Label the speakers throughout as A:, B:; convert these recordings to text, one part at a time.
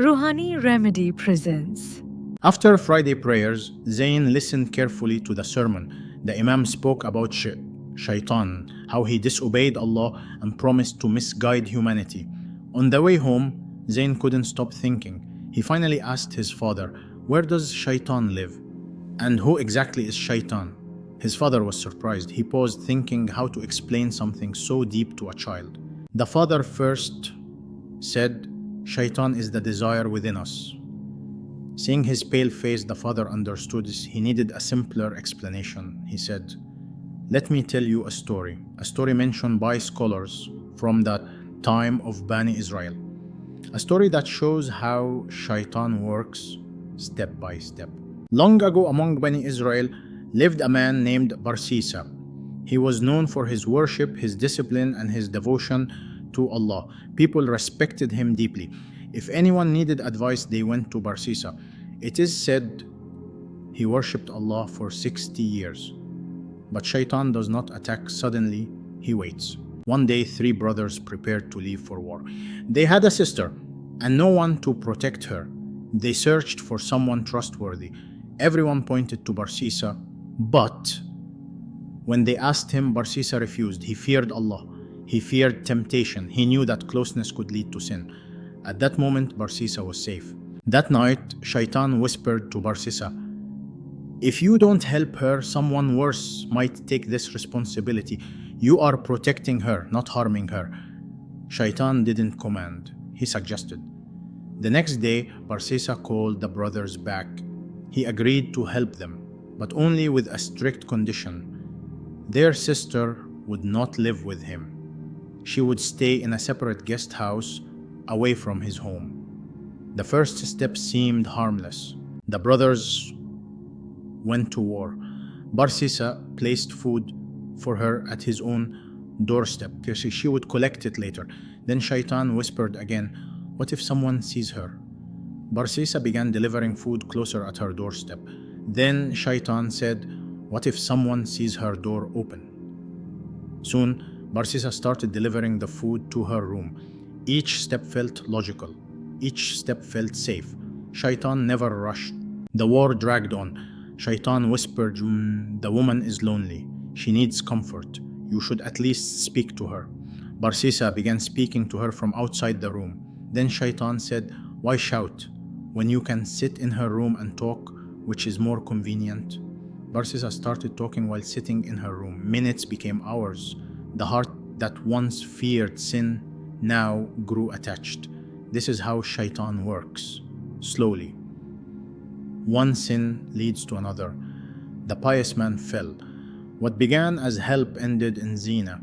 A: Rouhani Remedy presents.
B: After Friday prayers, Zayn listened carefully to the sermon. The Imam spoke about Shaitan, how he disobeyed Allah and promised to misguide humanity. On the way home, Zayn couldn't stop thinking. He finally asked his father, "Where does Shaitan live? And who exactly is Shaitan?" His father was surprised. He paused, thinking how to explain something so deep to a child. The father first said, "Shaitan is the desire within us." Seeing his pale face, the father understood he needed a simpler explanation. He said, "Let me tell you a story mentioned by scholars from the time of Bani Israel, a story that shows how Shaitan works step by step. Long ago among Bani Israel lived a man named Barsisa. He was known for his worship, his discipline, and his devotion to Allah. People respected him deeply. If anyone needed advice, they went to Barsisa. It is said he worshipped Allah for 60 years. But Shaitan does not attack suddenly, he waits. One day, three brothers prepared to leave for war. They had a sister and no one to protect her. They searched for someone trustworthy. Everyone pointed to Barsisa, but when they asked him, Barsisa refused. He feared Allah. He feared temptation. He knew that closeness could lead to sin. At that moment, Barsisa was safe. That night, Shaitan whispered to Barsisa, "If you don't help her, someone worse might take this responsibility. You are protecting her, not harming her." Shaitan didn't command. He suggested. The next day, Barsisa called the brothers back. He agreed to help them, but only with a strict condition. Their sister would not live with him. She would stay in a separate guest house away from his home. The first step seemed harmless. The brothers went to war. Barsisa placed food for her at his own doorstep. She would collect it later. Then Shaitan whispered again, "What if someone sees her?" Barsisa began delivering food closer at her doorstep. Then Shaitan said, "What if someone sees her door open?" Soon, Barsisa started delivering the food to her room. Each step felt logical. Each step felt safe. Shaitan never rushed. The war dragged on. Shaitan whispered, "The woman is lonely. She needs comfort. You should at least speak to her." Barsisa began speaking to her from outside the room. Then Shaitan said, "Why shout when you can sit in her room and talk, which is more convenient?" Barsisa started talking while sitting in her room. Minutes became hours. The heart that once feared sin now grew attached. This is how Shaitan works. Slowly. One sin leads to another. The pious man fell. What began as help ended in zina.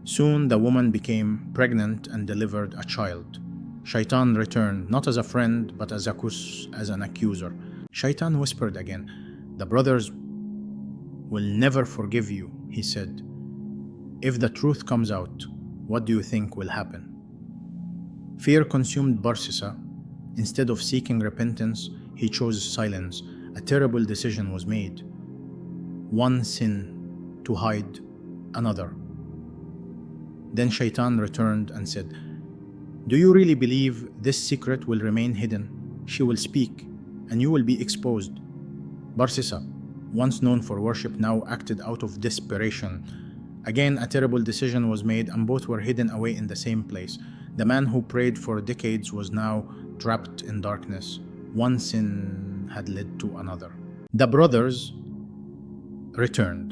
B: Soon the woman became pregnant and delivered a child. Shaitan returned, not as a friend, but as an accuser. Shaitan whispered again, "The brothers will never forgive you," he said. "If the truth comes out, what do you think will happen?" Fear consumed Barsisa. Instead of seeking repentance, he chose silence. A terrible decision was made. One sin to hide another. Then Shaitan returned and said, "Do you really believe this secret will remain hidden? She will speak, and you will be exposed." Barsisa, once known for worship, now acted out of desperation. Again, a terrible decision was made, and both were hidden away in the same place. The man who prayed for decades was now trapped in darkness. One sin had led to another. The brothers returned.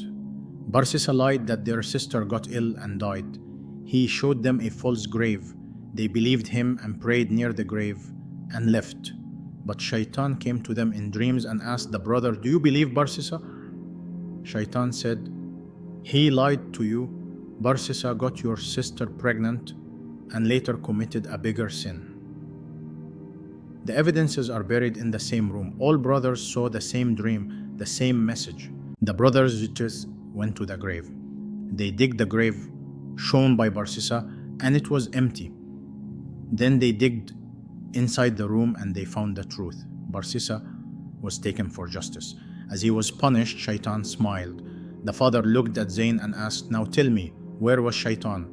B: Barsisa lied that their sister got ill and died. He showed them a false grave. They believed him and prayed near the grave and left. But Shaitan came to them in dreams and asked the brother, "Do you believe Barsisa?" Shaitan said, "He lied to you. Barsisa got your sister pregnant and later committed a bigger sin." The evidences are buried in the same room. All brothers saw the same dream, the same message. The brothers just went to the grave. They digged the grave shown by Barsisa, and it was empty. Then they digged inside the room and they found the truth. Barsisa was taken for justice. As he was punished, Shaitan smiled. The father looked at Zayn and asked, "Now tell me, where was Shaitan?"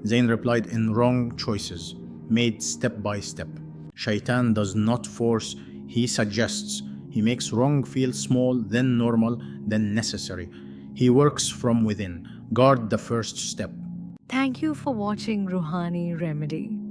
B: Zayn replied, "In wrong choices, made step by step." Shaitan does not force, he suggests. He makes wrong feel small, then normal, then necessary. He works from within. Guard the first step.
A: Thank you for watching Ruhani Remedy.